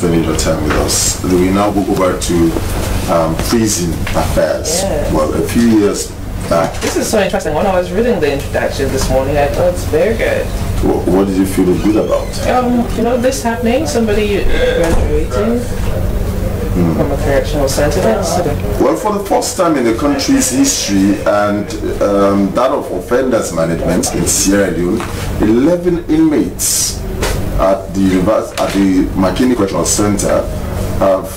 spending your time with us. We now go over to prison affairs. Yeah. Well, a few years back. This is so interesting. When I was reading the introduction this morning, I thought it's very good. What did you feel good about? This happening, somebody graduating from a correctional center. Well, for the first time in the country's history and that of offenders management in Sierra Leone, 11 inmates at the Makeni Correctional Center have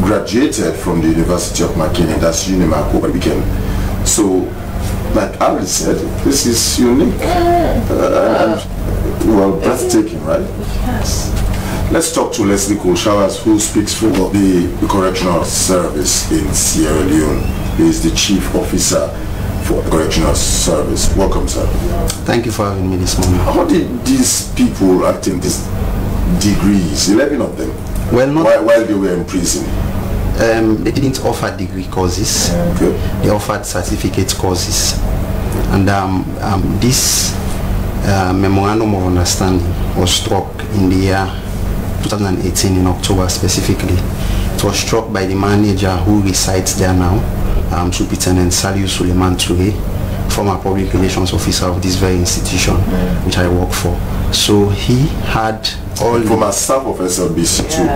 graduated from the University of Makeni, that's Unimak, over the weekend. So, like Ali said, this is unique and, well, breathtaking, right? Yes. Let's talk to Leslie Showers, who speaks for the Correctional Service in Sierra Leone. He is the Chief Officer for the Correctional Service. Welcome, sir. Thank you for having me this morning. How did these people attain these degrees, 11 of them, while they were in prison? They didn't offer degree courses. Okay. They offered certificate courses. And this memorandum of understanding was struck in the year 2018 in October specifically. It was struck by the manager who resides there now, Superintendent Saliu Suleiman Toure, former public relations officer of this very institution which I work for. So he had all former staff of SLBC too.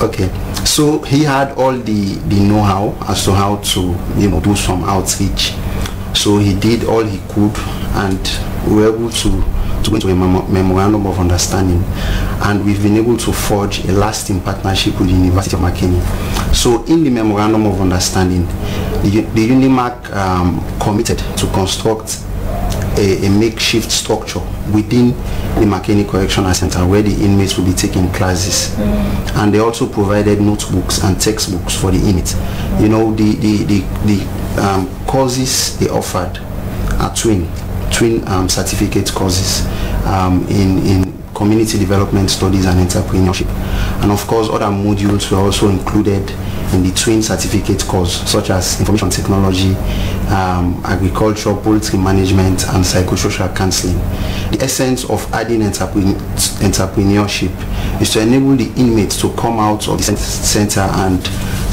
Okay, so he had all the know-how as to how to do some outreach. So he did all he could, and we were able to go into a memorandum of understanding, and we've been able to forge a lasting partnership with the University of Makeni. So in the memorandum of understanding, the Unimak committed to construct a makeshift structure within the Makeni Correctional Center where the inmates will be taking classes, and they also provided notebooks and textbooks for the inmates. The courses they offered are twin certificate courses in community development studies and entrepreneurship, and of course other modules were also included in the twin certificate course, such as information technology, agriculture, poultry management, and psychosocial counseling. The essence of adding entrepreneurship is to enable the inmates to come out of the center and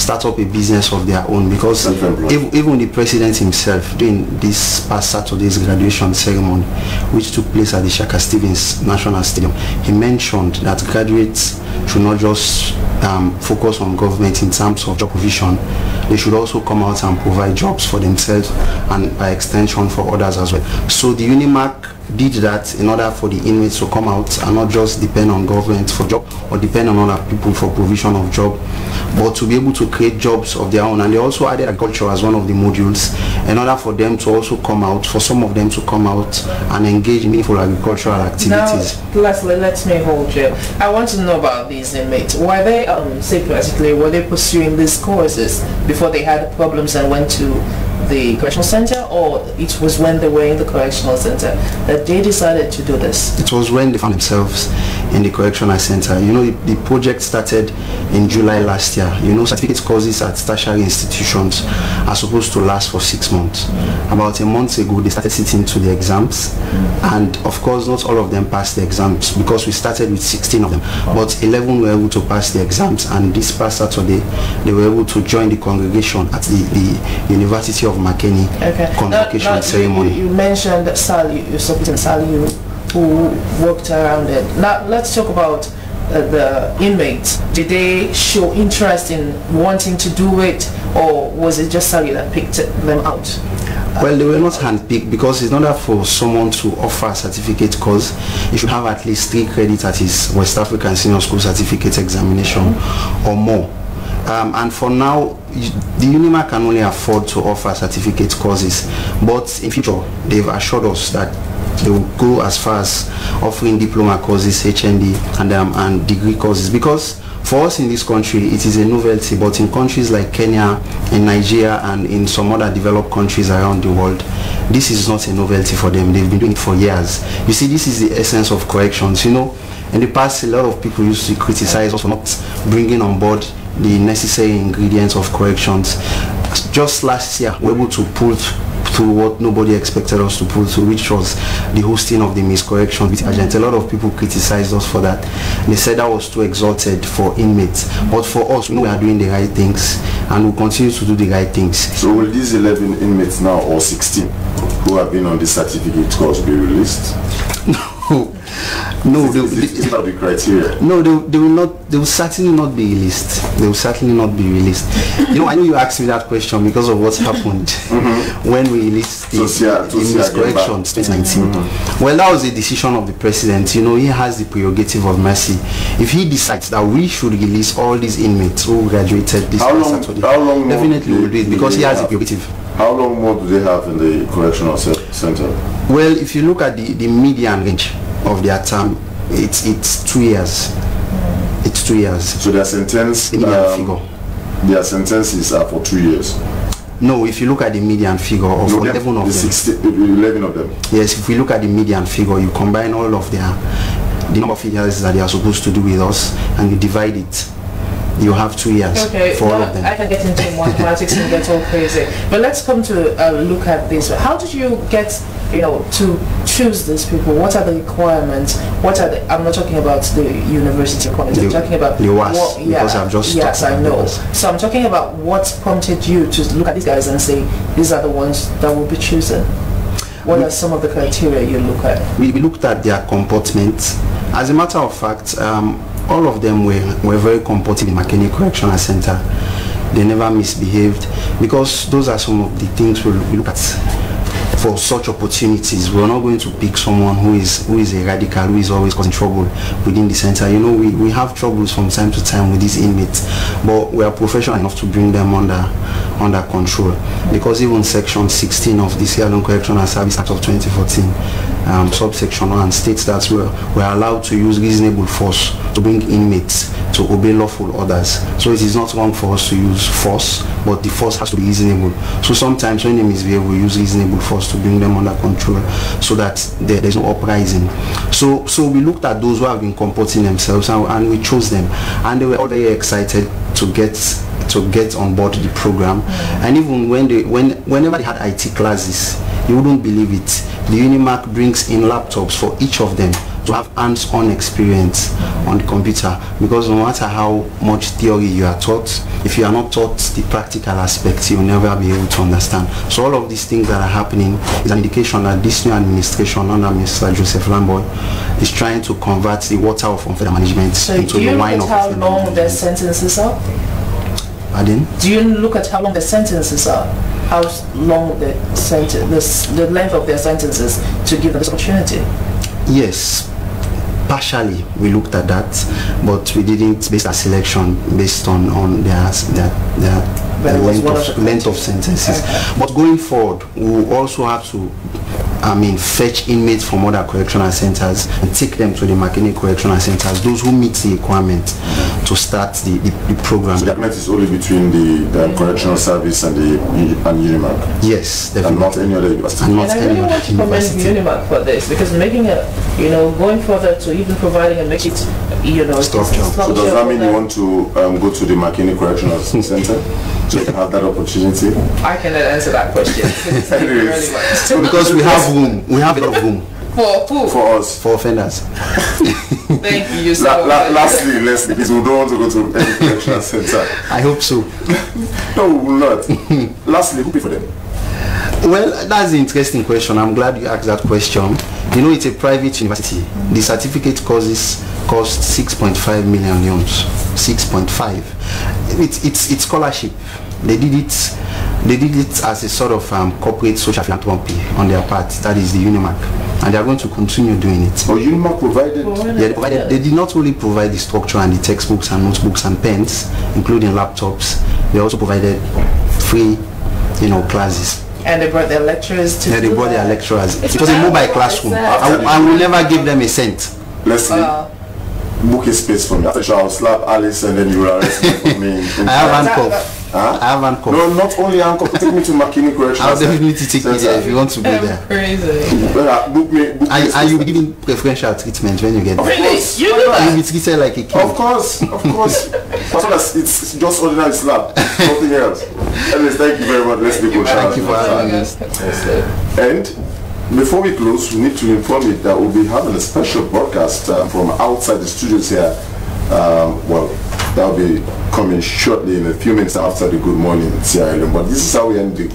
start up a business of their own, because even the president himself, during this past Saturday's graduation ceremony, which took place at the Shaka Stevens National Stadium, he mentioned that graduates should not just focus on government in terms of job provision. They should also come out and provide jobs for themselves and by extension for others as well. So the Unimak did that in order for the inmates to come out and not just depend on government for job or depend on other people for provision of job, but to be able to create jobs of their own. And they also added agriculture as one of the modules in order for them to also come out, for some of them to come out and engage in meaningful agricultural activities. Now, lastly, let me hold you. I want to know about these inmates. Were they, were they pursuing these courses before they had problems and went to the correctional center, or it was when they were in the correctional center that they decided to do this? It was when they found themselves in the correctional center. The project started in July last year. Certificate courses at tertiary institutions are supposed to last for 6 months. About a month ago, they started sitting to the exams, and of course not all of them passed the exams, because we started with 16 of them, but 11 were able to pass the exams, and this past Saturday they were able to join the congregation at the University of Makeni convocation ceremony. You mentioned Saliu, who worked around it. Now let's talk about the inmates. Did they show interest in wanting to do it, or was it just Saliu that picked them out? Well, they were not handpicked, because in order for someone to offer a certificate course, he should have at least 3 credits at his West African Senior School Certificate examination or more. And for now, the Unimak can only afford to offer certificate courses, but in future they've assured us that they will go as far as offering diploma courses, HND, and degree courses, because for us in this country it is a novelty, but in countries like Kenya, in Nigeria, and in some other developed countries around the world, this is not a novelty for them. They've been doing it for years. You see, this is the essence of corrections. In the past, a lot of people used to criticize us for not bringing on board the necessary ingredients of corrections. Just last year, we were able to put through what nobody expected us to pull through, which was the hosting of the miscorrection with agents. A lot of people criticized us for that. They said that was too exalted for inmates. But for us, we are doing the right things and we'll continue to do the right things. So will these 11 inmates now, or 16, who have been on the certificate course be released? No, it's not the criteria. No, they will not. They will certainly not be released. They will certainly not be released. You know, I know you asked me that question because of what's happened when we released the miscorrections 2019. Well, that was a decision of the president. You know, he has the prerogative of mercy. If he decides that we should release all these inmates who graduated this Saturday, definitely we will do it because he has the prerogative. How long more do they have in the correctional center? Well, if you look at the median range of their term, it's 2 years. It's 2 years. So their sentence, their sentences are for 2 years. No, if you look at the median figure of 11 of them. 11 of them. Yes, if we look at the median figure, you combine all of the number of years that they are supposed to do with us, and you divide it. You have 2 years for all of them. I can get into mathematics and get all crazy. But let's come to look at this. How did you get, to choose these people? What are the requirements? What are I'm not talking about the university requirements. I'm talking about the WAS, because I've just yes, I know. So I'm talking about what prompted you to look at these guys and say these are the ones that will be chosen. What are some of the criteria you look at? We looked at their comportment. As a matter of fact, all of them were very comported in McKinney Correctional Center. They never misbehaved, because those are some of the things we look at for such opportunities. We're not going to pick someone who is a radical, who is always causing trouble within the center. You know, we have troubles from time to time with these inmates, but we are professional enough to bring them under control, because even section 16 of the Sierra Leone Correctional Service Act of 2014, subsection 1, states that we're allowed to use reasonable force to bring inmates to obey lawful orders. So it is not wrong for us to use force, but the force has to be reasonable. So sometimes when they misbehave, we use reasonable force to bring them under control, so that there's no uprising. So we looked at those who have been comporting themselves, and we chose them, and they were all very excited to get on board the program. And even whenever they had IT classes, you wouldn't believe it, the Unimak brings in laptops for each of them to have hands-on experience on the computer, because no matter how much theory you are taught, if you are not taught the practical aspects, you'll never be able to understand. So all of these things that are happening is an indication that this new administration under Mr. Joseph Lamboy is trying to convert the water of unfair management into the wine of how long their sentences are? Pardon? Do you look at how long the sentences are? How long the length of their sentences to give them this opportunity? Yes, partially we looked at that, but we didn't base our selection based on their length of sentences. Okay. But going forward, we will also have to fetch inmates from other correctional centers and take them to the McKinney Correctional Centers, those who meet the requirement to start the program. So the agreement is only between the correctional service and Unimak? Yes, definitely. And not any other university? And I really want to commend Unimak for this, because making going further to even providing a makeshift, structure. So does that mean you want to go to the McKinney Correctional Center? So you can have that opportunity? I cannot answer that question. Because we have room. We have a lot of room. For who? For us. For offenders. Thank you. Lastly, because we don't want to go to any correctional center. I hope so. No, we will not. Lastly, who pay for them? Well, that's an interesting question. I'm glad you asked that question. You know, it's a private university. The certificate courses cost 6.5 million leones. 6.5. It's scholarship. They did it as a sort of corporate social philanthropy on their part. That is the Unimak, and they are going to continue doing it. Oh, Unimak provided? Yeah, they provided. They did not only provide the structure and the textbooks and notebooks and pens, including laptops. They also provided free, classes. And they brought their lecturers to. Yeah, they brought their lecturers. It was a mobile classroom. I will never give them a cent. Leslie, book a space for me. After I'll slap Alice and then you will arrest me for me. I have handcuff. Huh? I have handcuff. No, not only handcuff. Take me to Makini Correctional. I'll definitely take you there if you want to go there. Crazy. Book me. And you'll be given preferential treatment when you get there. Really? You do that? You'll be treated like a king. Of course. As long as it's just ordinary slap, nothing else. Anyways, thank you very much. Let's be good. Thank you for having me. And before we close, we need to inform you that we'll be having a special broadcast from outside the studios here. Well, that'll be coming shortly in a few minutes after the Good Morning Sierra Leone. But this is how we end the